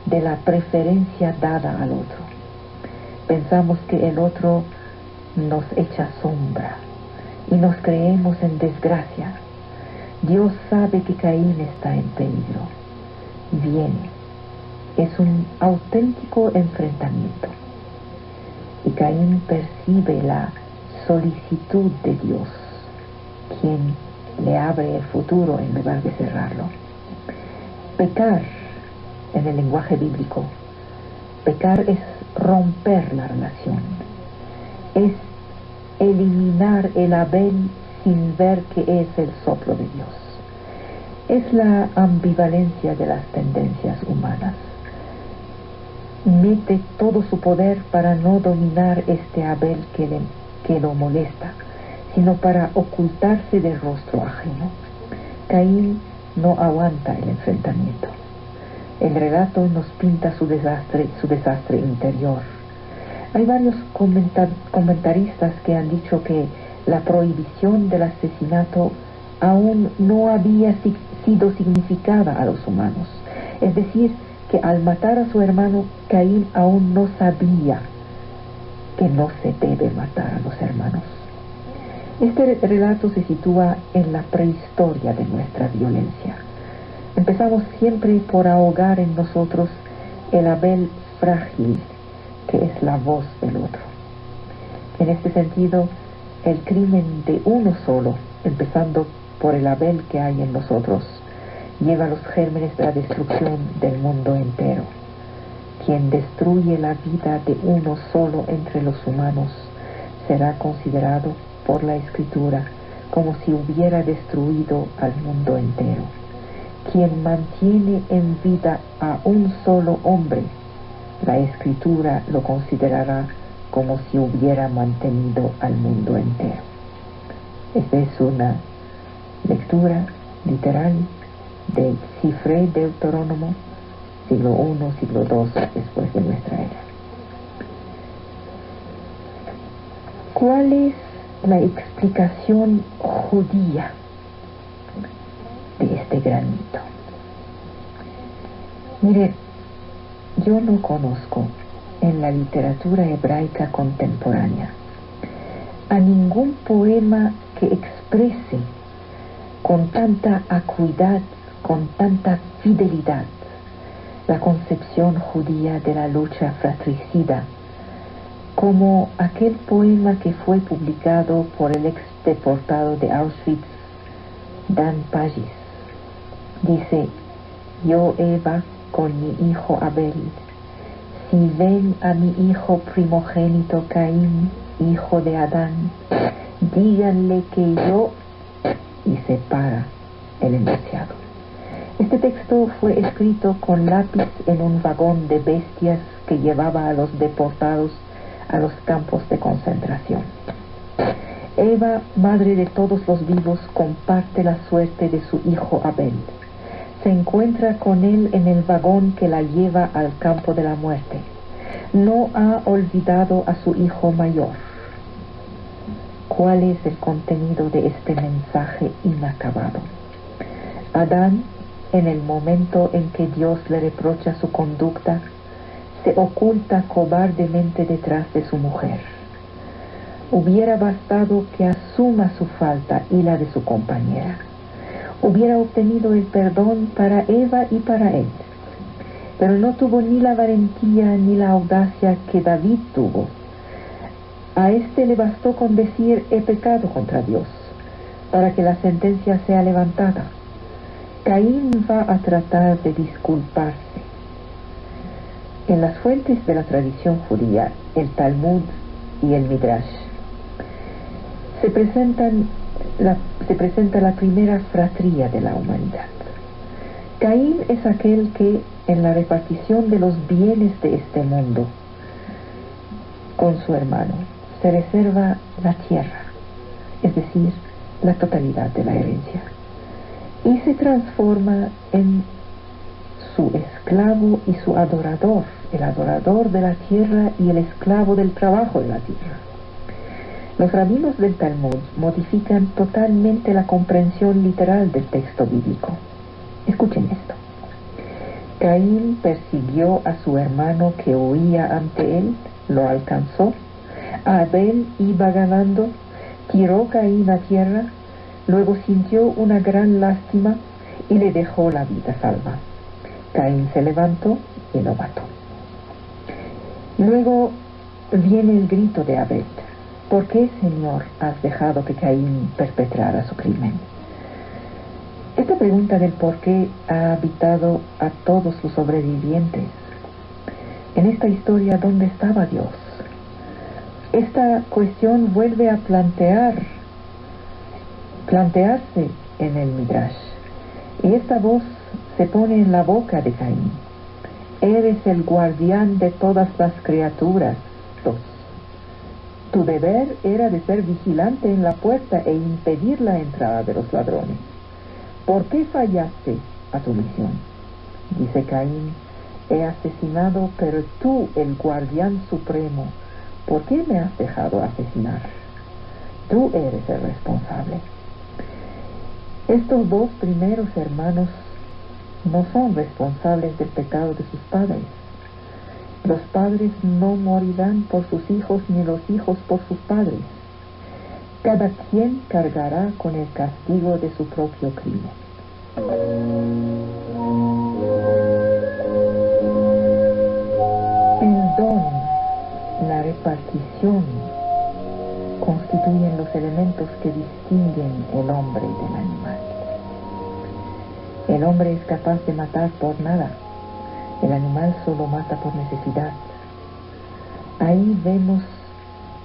de la preferencia dada al otro. Pensamos que el otro nos echa sombra y nos creemos en desgracia. Dios sabe que Caín está en peligro. Viene. Es un auténtico enfrentamiento. Y Caín percibe la solicitud de Dios, quien le abre el futuro en lugar de cerrarlo. Pecar, en el lenguaje bíblico, pecar es romper la relación. Es eliminar el Abel sin ver que es el soplo de Dios. Es la ambivalencia de las tendencias humanas. Mete todo su poder para no dominar este Abel que lo molesta, sino para ocultarse del rostro ajeno. Caín no aguanta el enfrentamiento. El relato nos pinta su desastre interior. Hay varios comentaristas que han dicho que la prohibición del asesinato aún no había sido significada a los humanos. Es decir, que al matar a su hermano, Caín aún no sabía que no se debe matar a los hermanos. Este relato se sitúa en la prehistoria de nuestra violencia. Empezamos siempre por ahogar en nosotros el Abel frágil, que es la voz del otro. En este sentido, el crimen de uno solo, empezando por el Abel que hay en nosotros, lleva los gérmenes de la destrucción del mundo entero. Quien destruye la vida de uno solo entre los humanos será considerado por la Escritura como si hubiera destruido al mundo entero. Quien mantiene en vida a un solo hombre, la Escritura lo considerará como si hubiera mantenido al mundo entero. Esta es una lectura literal del Cifré Deuterónomo, siglo I, siglo II después de nuestra era. ¿Cuál es la explicación judía de este gran mito? Mire, yo no conozco en la literatura hebraica contemporánea a ningún poema que exprese con tanta acuidad, con tanta fidelidad, la concepción judía de la lucha fratricida, como aquel poema que fue publicado por el ex deportado de Auschwitz, Dan Pagis. Dice: yo, Eva, con mi hijo Abel, si ven a mi hijo primogénito Caín, hijo de Adán, díganle que yo, y se para el enunciado. Este texto fue escrito con lápiz en un vagón de bestias que llevaba a los deportados a los campos de concentración. Eva, madre de todos los vivos, comparte la suerte de su hijo Abel. Se encuentra con él en el vagón que la lleva al campo de la muerte. No ha olvidado a su hijo mayor. ¿Cuál es el contenido de este mensaje inacabado? Adán, en el momento en que Dios le reprocha su conducta, se oculta cobardemente detrás de su mujer. Hubiera bastado que asuma su falta y la de su compañera. Hubiera obtenido el perdón para Eva y para él. pero no tuvo ni la valentía ni la audacia que David tuvo. A este le bastó con decir: he pecado contra Dios, para que la sentencia sea levantada. Caín va a tratar de disculparse. En las fuentes de la tradición judía, el Talmud y el Midrash, se presenta la primera fratría de la humanidad. Caín es aquel que, en la repartición de los bienes de este mundo con su hermano, se reserva la tierra, es decir, la totalidad de la herencia, y se transforma en su esclavo y su adorador, el adorador de la tierra y el esclavo del trabajo de la tierra. Los rabinos del Talmud modifican totalmente la comprensión literal del texto bíblico. Escuchen esto. Caín persiguió a su hermano que huía ante él, lo alcanzó. Abel iba ganando, tiró Caín a tierra, luego sintió una gran lástima y le dejó la vida salva. Caín se levantó y lo mató. Luego viene el grito de Abel: ¿por qué, Señor, has dejado que Caín perpetrara su crimen? Esta pregunta del por qué ha habitado a todos los sobrevivientes. En esta historia, ¿dónde estaba Dios? Esta cuestión vuelve a plantearse en el Midrash. Y esta voz se pone en la boca de Caín: eres el guardián de todas las criaturas. Tu deber era de ser vigilante en la puerta e impedir la entrada de los ladrones. ¿Por qué fallaste a tu misión? Dice Caín: he asesinado, pero tú, el guardián supremo, ¿por qué me has dejado asesinar? Tú eres el responsable. Estos dos primeros hermanos no son responsables del pecado de sus padres. Los padres no morirán por sus hijos, ni los hijos por sus padres. Cada quien cargará con el castigo de su propio crimen. El don, la repartición, constituyen los elementos que distinguen el hombre del animal. El hombre es capaz de matar por nada. El animal solo mata por necesidad. Ahí vemos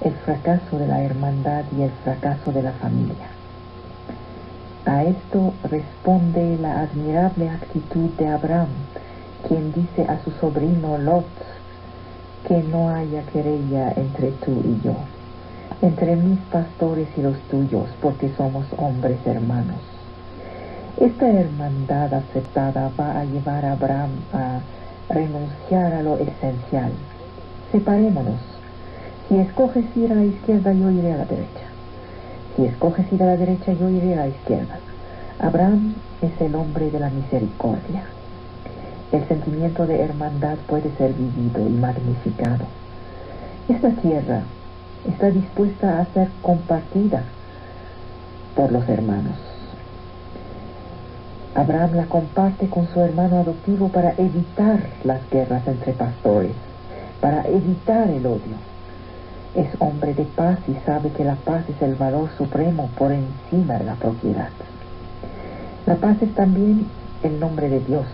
el fracaso de la hermandad y el fracaso de la familia. A esto responde la admirable actitud de Abraham, quien dice a su sobrino Lot: que no haya querella entre tú y yo, entre mis pastores y los tuyos, porque somos hombres hermanos. Esta hermandad aceptada va a llevar a Abraham a renunciar a lo esencial. Separémonos. Si escoges ir a la izquierda, yo iré a la derecha. Si escoges ir a la derecha, yo iré a la izquierda. Abraham es el hombre de la misericordia. El sentimiento de hermandad puede ser vivido y magnificado. Esta tierra está dispuesta a ser compartida por los hermanos. Abraham la comparte con su hermano adoptivo para evitar las guerras entre pastores, para evitar el odio. Es hombre de paz y sabe que la paz es el valor supremo por encima de la propiedad. La paz es también el nombre de Dios.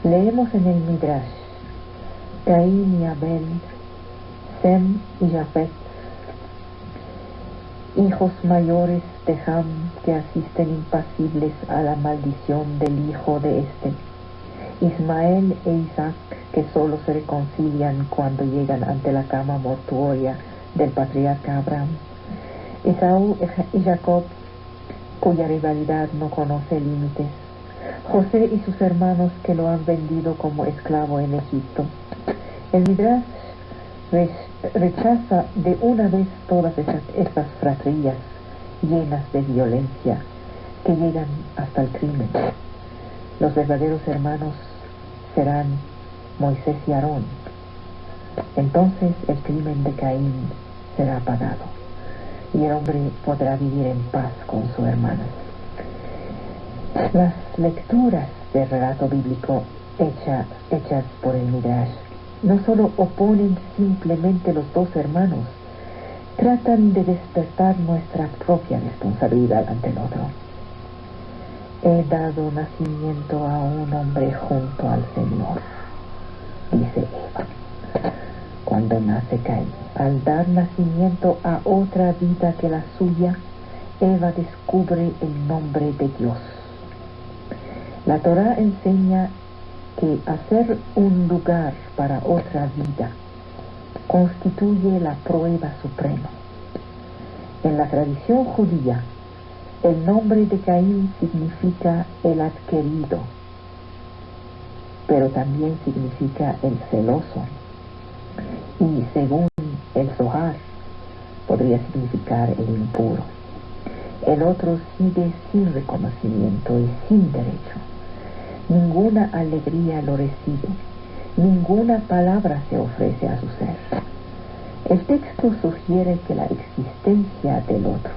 Leemos en el Midrash: Caín y Abel, Sem y Jafet, hijos mayores de Ham, que asisten impasibles a la maldición del hijo de este. Ismael e Isaac, que solo se reconcilian cuando llegan ante la cama mortuoria del patriarca Abraham. Esaú y Jacob, cuya rivalidad no conoce límites. José y sus hermanos, que lo han vendido como esclavo en Egipto. El Midrash rechaza de una vez todas estas fratrías llenas de violencia que llegan hasta el crimen. Los verdaderos hermanos serán Moisés y Aarón. Entonces el crimen de Caín será apagado y el hombre podrá vivir en paz con su hermano. Las lecturas del relato bíblico hechas por el Midrash no solo oponen simplemente los dos hermanos, tratan de despertar nuestra propia responsabilidad ante el otro. He dado nacimiento a un hombre junto al Señor, dice Eva, cuando nace Caín. Al dar nacimiento a otra vida que la suya, Eva descubre el nombre de Dios. La Torá enseña que hacer un lugar para otra vida constituye la prueba suprema. En la tradición judía, el nombre de Caín significa el adquirido, pero también significa el celoso. Y según el Zohar, podría significar el impuro. El otro sigue sin reconocimiento y sin derecho. Ninguna alegría lo recibe, ninguna palabra se ofrece a su ser. El texto sugiere que la existencia del otro,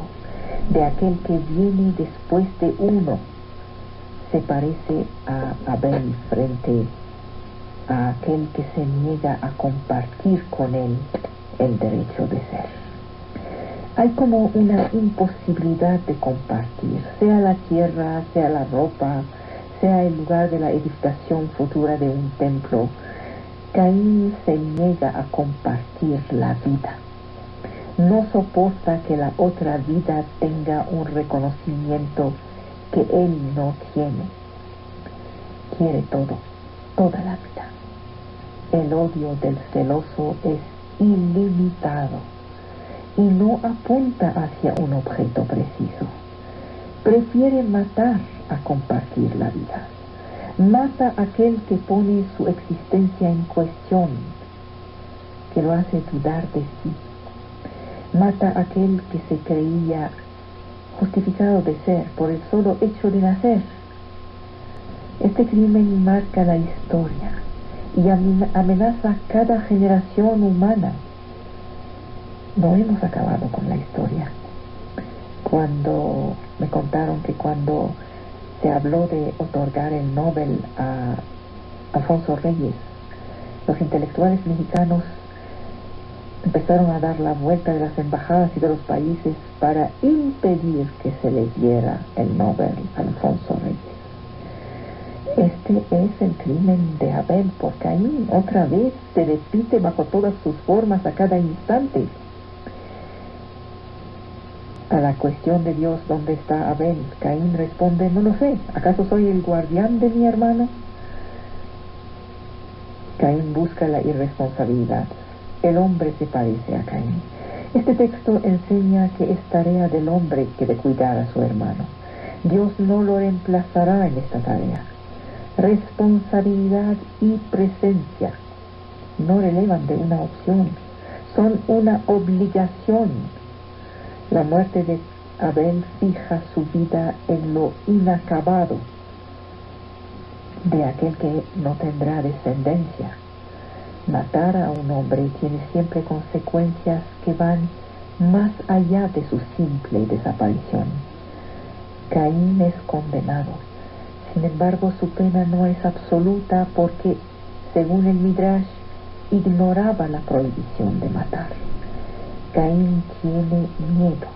de aquel que viene después de uno, se parece a Abel frente a aquel que se niega a compartir con él el derecho de ser. Hay como una imposibilidad de compartir, sea la tierra, sea la ropa, sea el lugar de la edificación futura de un templo. Caín se niega a compartir la vida. No soporta que la otra vida tenga un reconocimiento que él no tiene. Quiere todo, toda la vida. El odio del celoso es ilimitado y no apunta hacia un objeto preciso. Prefiere matar a compartir la vida. Mata a aquel que pone su existencia en cuestión, que lo hace dudar de sí. Mata a aquel que se creía justificado de ser por el solo hecho de nacer. Este crimen marca la historia y amenaza cada generación humana. No hemos acabado con la historia. Cuando me contaron que cuando se habló de otorgar el Nobel a Alfonso Reyes, los intelectuales mexicanos empezaron a dar la vuelta de las embajadas y de los países para impedir que se le diera el Nobel a Alfonso Reyes. Este es el crimen de Abel por Caín. Otra vez se repite bajo todas sus formas a cada instante. A la cuestión de Dios, ¿dónde está Abel?, Caín responde: no lo sé. ¿Acaso soy el guardián de mi hermano? Caín busca la irresponsabilidad. El hombre se parece a Caín. Este texto enseña que es tarea del hombre que de cuidar a su hermano. Dios no lo reemplazará en esta tarea. Responsabilidad y presencia no relevan de una opción, son una obligación. La muerte de Abel fija su vida en lo inacabado de aquel que no tendrá descendencia. Matar a un hombre tiene siempre consecuencias que van más allá de su simple desaparición. Caín es condenado. Sin embargo, su pena no es absoluta porque, según el Midrash, ignoraba la prohibición de matar. Caín tiene miedo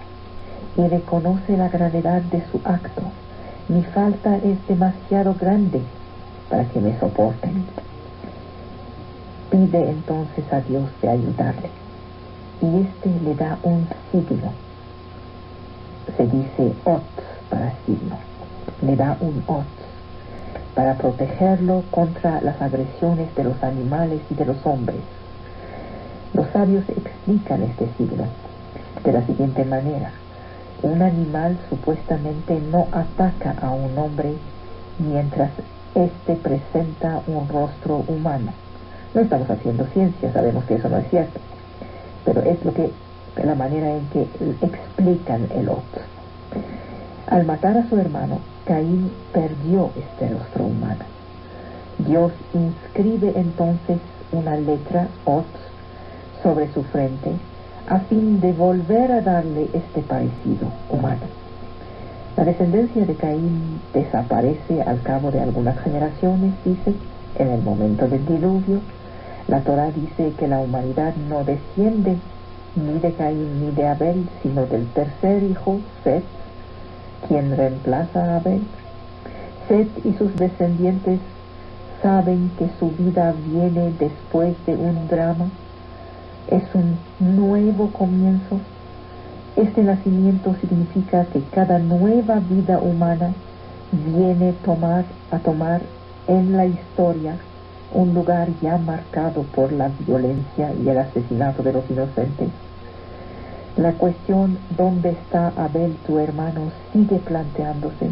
y reconoce la gravedad de su acto. Mi falta es demasiado grande para que me soporten. Pide entonces a Dios de ayudarle, y este le da un signo. Se dice ot para signo. Le da un ot para protegerlo contra las agresiones de los animales y de los hombres. Los sabios explican este signo de la siguiente manera: un animal supuestamente no ataca a un hombre mientras éste presenta un rostro humano. No estamos haciendo ciencia, sabemos que eso no es cierto, pero es la manera en que explican el otro. Al matar a su hermano, Caín perdió este rostro humano. Dios inscribe entonces una letra ot sobre su frente a fin de volver a darle este parecido humano. La descendencia de Caín desaparece al cabo de algunas generaciones, dice, En el momento del diluvio, la Torá dice que la humanidad no desciende ni de Caín ni de Abel, sino del tercer hijo, Set, quien reemplaza a Abel. Set y sus descendientes saben que su vida viene después de un drama, es un nuevo comienzo. Este nacimiento significa que cada nueva vida humana viene a tomar en la historia un lugar ya marcado por la violencia y el asesinato de los inocentes. La cuestión ¿dónde está Abel, tu hermano?, sigue planteándose.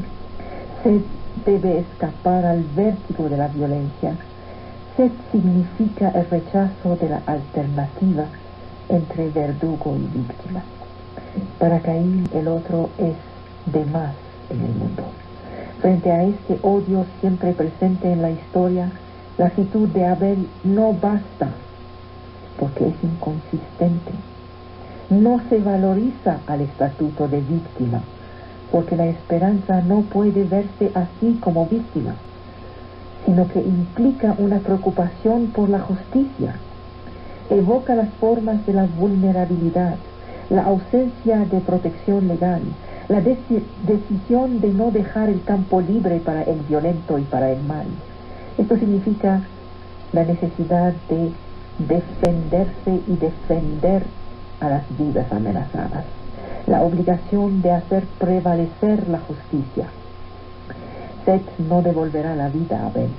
Set debe escapar al vértigo de la violencia. Set significa el rechazo de la alternativa entre verdugo y víctima. Para Caín el otro es de más en el mundo. Frente a este odio siempre presente en la historia, la actitud de Abel no basta, porque es inconsistente. No se valoriza al estatuto de víctima, porque la esperanza no puede verse así como víctima, sino que implica una preocupación por la justicia. Evoca las formas de la vulnerabilidad, la ausencia de protección legal, la decisión de no dejar el campo libre para el violento y para el mal. Esto significa la necesidad de defenderse y defender a las vidas amenazadas, la obligación de hacer prevalecer la justicia. Set no devolverá la vida a Abel,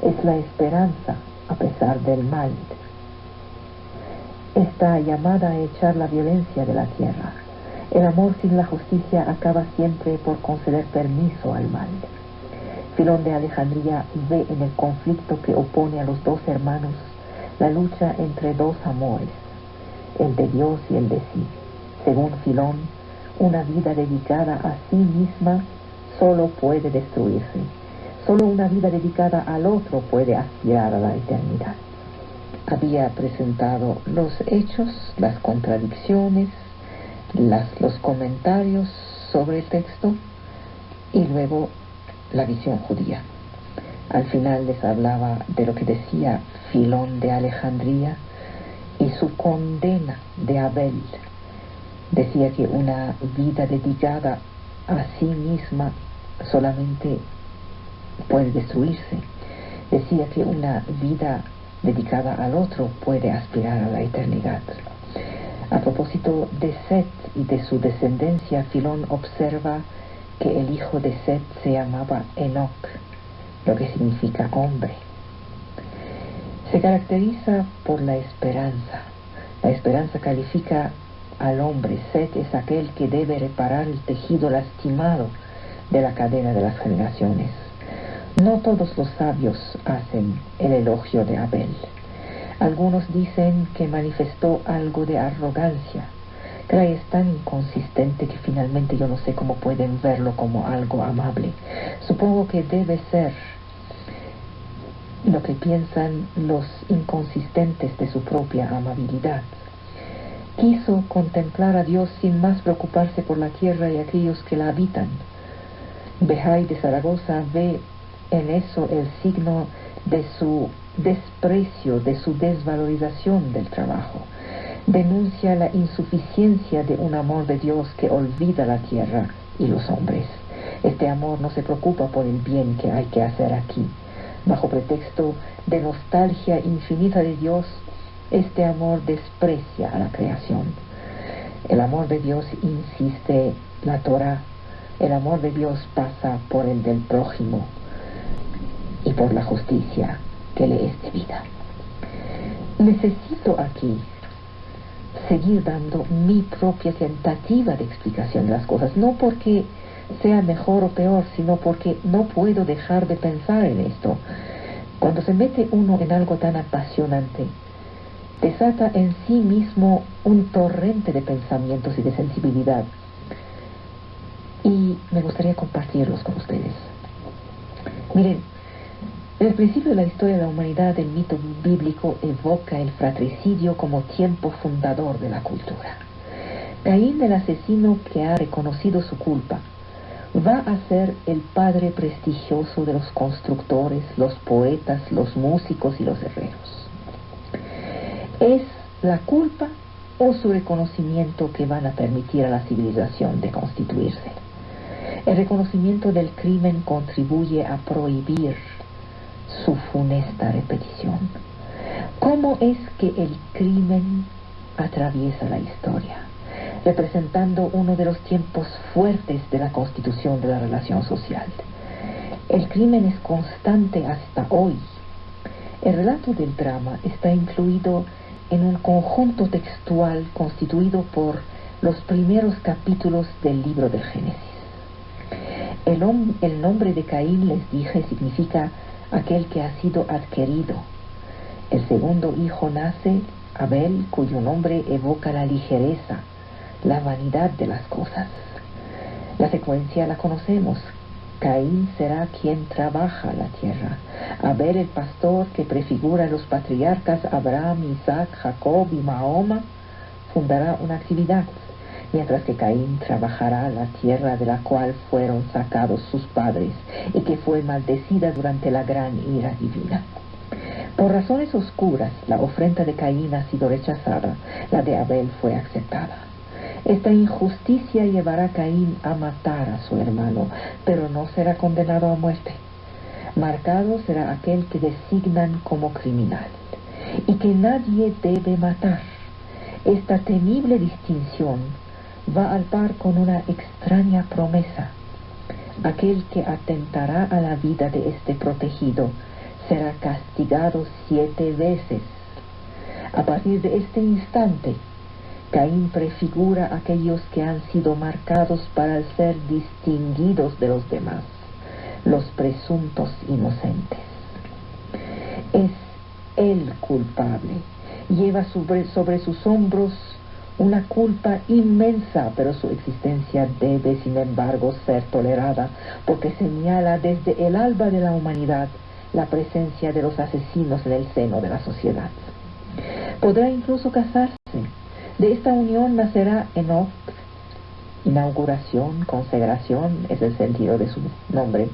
es la esperanza a pesar del mal. Está llamada a echar la violencia de la tierra. El amor sin la justicia acaba siempre por conceder permiso al mal. Filón de Alejandría ve en el conflicto que opone a los dos hermanos la lucha entre dos amores, el de Dios y el de sí. Según Filón, una vida dedicada a sí misma solo puede destruirse. Solo una vida dedicada al otro puede aspirar a la eternidad. Había presentado los hechos, las contradicciones, los comentarios sobre el texto y luego la visión judía. Al final les hablaba de lo que decía Filón de Alejandría y su condena de Abel. Decía que una vida dedicada a sí misma solamente puede destruirse. Decía que una vida dedicada al otro puede aspirar a la eternidad. A propósito de Set y de su descendencia, Filón observa que el hijo de Set se llamaba Enoc, lo que significa hombre. Se caracteriza por la esperanza. La esperanza califica al hombre. Set es aquel que debe reparar el tejido lastimado de la cadena de las generaciones. No todos los sabios hacen el elogio de Abel. Algunos dicen que manifestó algo de arrogancia. Caray, es tan inconsistente que finalmente yo no sé cómo pueden verlo como algo amable. Supongo que debe ser lo que piensan los inconsistentes de su propia amabilidad. Quiso contemplar a Dios sin más preocuparse por la tierra y aquellos que la habitan. Behay de Zaragoza ve en eso el signo de su desprecio, de su desvalorización del trabajo. Denuncia la insuficiencia de un amor de Dios que olvida la tierra y los hombres. Este amor no se preocupa por el bien que hay que hacer aquí. Bajo pretexto de nostalgia infinita de Dios, este amor desprecia a la creación. El amor de Dios, insiste la Torá, el amor de Dios pasa por el del prójimo y por la justicia que le es debida. Necesito aquí seguir dando mi propia tentativa de explicación de las cosas, no porque sea mejor o peor, sino porque no puedo dejar de pensar en esto. Cuando se mete uno en algo tan apasionante, desata en sí mismo un torrente de pensamientos y de sensibilidad, y me gustaría compartirlos con ustedes. Miren, en el principio de la historia de la humanidad, el mito bíblico evoca el fratricidio como tiempo fundador de la cultura. Caín, el asesino que ha reconocido su culpa, va a ser el padre prestigioso de los constructores, los poetas, los músicos y los herreros. ¿Es la culpa o su reconocimiento que van a permitir a la civilización de constituirse? El reconocimiento del crimen contribuye a prohibir su funesta repetición. ¿Cómo es que el crimen atraviesa la historia, representando uno de los tiempos fuertes de la constitución de la relación social? El crimen es constante hasta hoy. El relato del drama está incluido en un conjunto textual constituido por los primeros capítulos del libro del Génesis. El nombre de Caín, les dije, significa aquel que ha sido adquirido. El segundo hijo nace, Abel, cuyo nombre evoca la ligereza, la vanidad de las cosas. La secuencia la conocemos. Caín será quien trabaja la tierra. Abel, el pastor que prefigura a los patriarcas Abraham, Isaac, Jacob y Mahoma, fundará una actividad, mientras que Caín trabajará la tierra de la cual fueron sacados sus padres y que fue maldecida durante la gran ira divina. Por razones oscuras, la ofrenda de Caín ha sido rechazada, la de Abel fue aceptada. Esta injusticia llevará a Caín a matar a su hermano, pero no será condenado a muerte. Marcado será aquel que designan como criminal, y que nadie debe matar. Esta temible distinción va al par con una extraña promesa. Aquel que atentará a la vida de este protegido será castigado 7 veces. A partir de este instante, Caín prefigura a aquellos que han sido marcados para ser distinguidos de los demás, los presuntos inocentes. Es el culpable. Lleva sobre sus hombros una culpa inmensa, pero su existencia debe, sin embargo, ser tolerada, porque señala desde el alba de la humanidad la presencia de los asesinos en el seno de la sociedad. Podrá incluso casarse. De esta unión nacerá Enoch. Inauguración, consagración es el sentido de su nombre,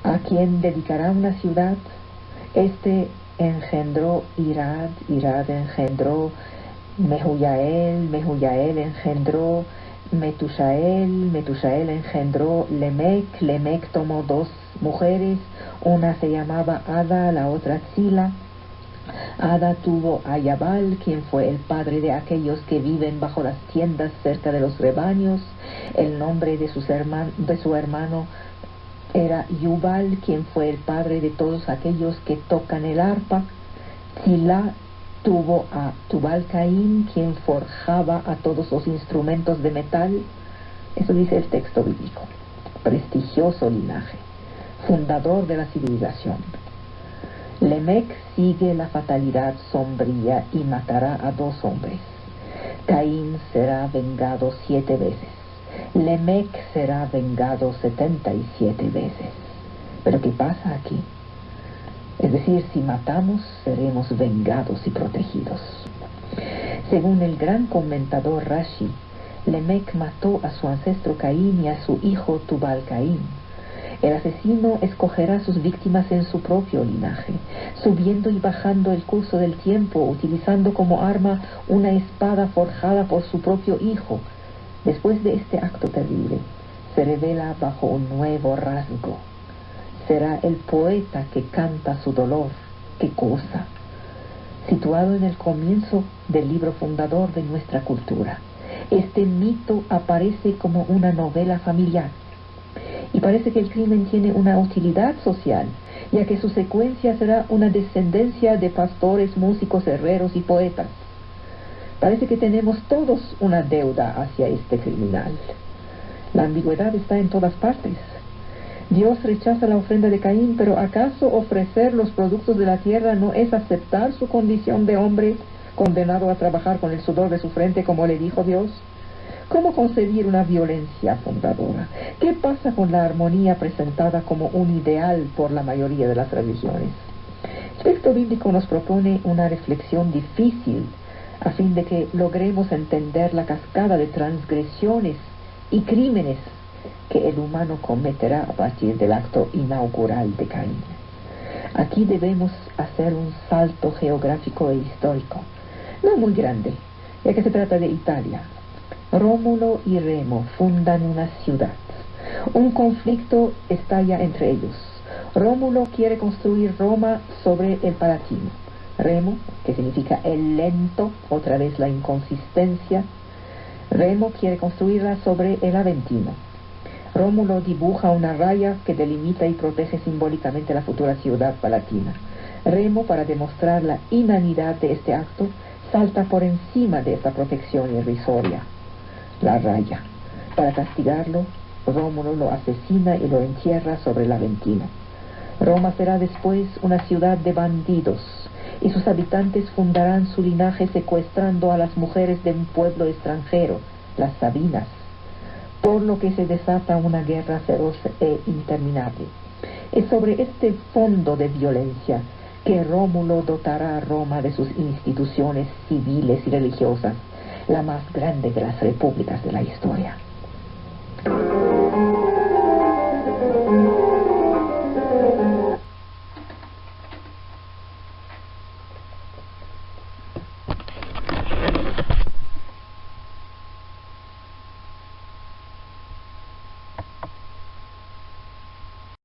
a quien dedicará una ciudad. Este engendró Irad, Irad engendró Mehujael, Mehujael engendró Metushael, Metushael engendró Lemec, Lemec tomó 2 mujeres, una se llamaba Ada, la otra Zila. Ada tuvo a Yabal, quien fue el padre de aquellos que viven bajo las tiendas cerca de los rebaños. El nombre de su hermano era Yubal, quien fue el padre de todos aquellos que tocan el arpa. Zilá tuvo a Tubal Caín, quien forjaba a todos los instrumentos de metal. Eso dice el texto bíblico. Prestigioso linaje, fundador de la civilización. Lemec sigue la fatalidad sombría y matará a 2 hombres. Caín será vengado 7 veces. Lemec será vengado 77 veces. ¿Pero qué pasa aquí? Es decir, si matamos, seremos vengados y protegidos. Según el gran comentador Rashi, Lemec mató a su ancestro Caín y a su hijo Tubal Caín. El asesino escogerá sus víctimas en su propio linaje, subiendo y bajando el curso del tiempo, utilizando como arma una espada forjada por su propio hijo. Después de este acto terrible, se revela bajo un nuevo rasgo. Será el poeta que canta su dolor. ¡Qué cosa! Situado en el comienzo del libro fundador de nuestra cultura, este mito aparece como una novela familiar. Y parece que el crimen tiene una utilidad social, ya que su secuencia será una descendencia de pastores, músicos, herreros y poetas. Parece que tenemos todos una deuda hacia este criminal. La ambigüedad está en todas partes. Dios rechaza la ofrenda de Caín, pero ¿acaso ofrecer los productos de la tierra no es aceptar su condición de hombre condenado a trabajar con el sudor de su frente, como le dijo Dios? ¿Cómo concebir una violencia fundadora? ¿Qué pasa con la armonía presentada como un ideal por la mayoría de las religiones? El texto bíblico nos propone una reflexión difícil a fin de que logremos entender la cascada de transgresiones y crímenes que el humano cometerá a partir del acto inaugural de Caín. Aquí debemos hacer un salto geográfico e histórico, no muy grande, ya que se trata de Italia. Rómulo y Remo fundan una ciudad. Un conflicto estalla entre ellos. Rómulo quiere construir Roma sobre el Palatino. Remo, que significa el lento, otra vez la inconsistencia, Remo quiere construirla sobre el Aventino. Rómulo dibuja una raya que delimita y protege simbólicamente la futura ciudad palatina. Remo, para demostrar la inanidad de este acto, salta por encima de esta protección irrisoria, la raya. Para castigarlo, Rómulo lo asesina y lo entierra sobre el Aventino. Roma será después una ciudad de bandidos, y sus habitantes fundarán su linaje secuestrando a las mujeres de un pueblo extranjero, las Sabinas, por lo que se desata una guerra feroz e interminable. Es sobre este fondo de violencia que Rómulo dotará a Roma de sus instituciones civiles y religiosas, la más grande de las repúblicas de la historia.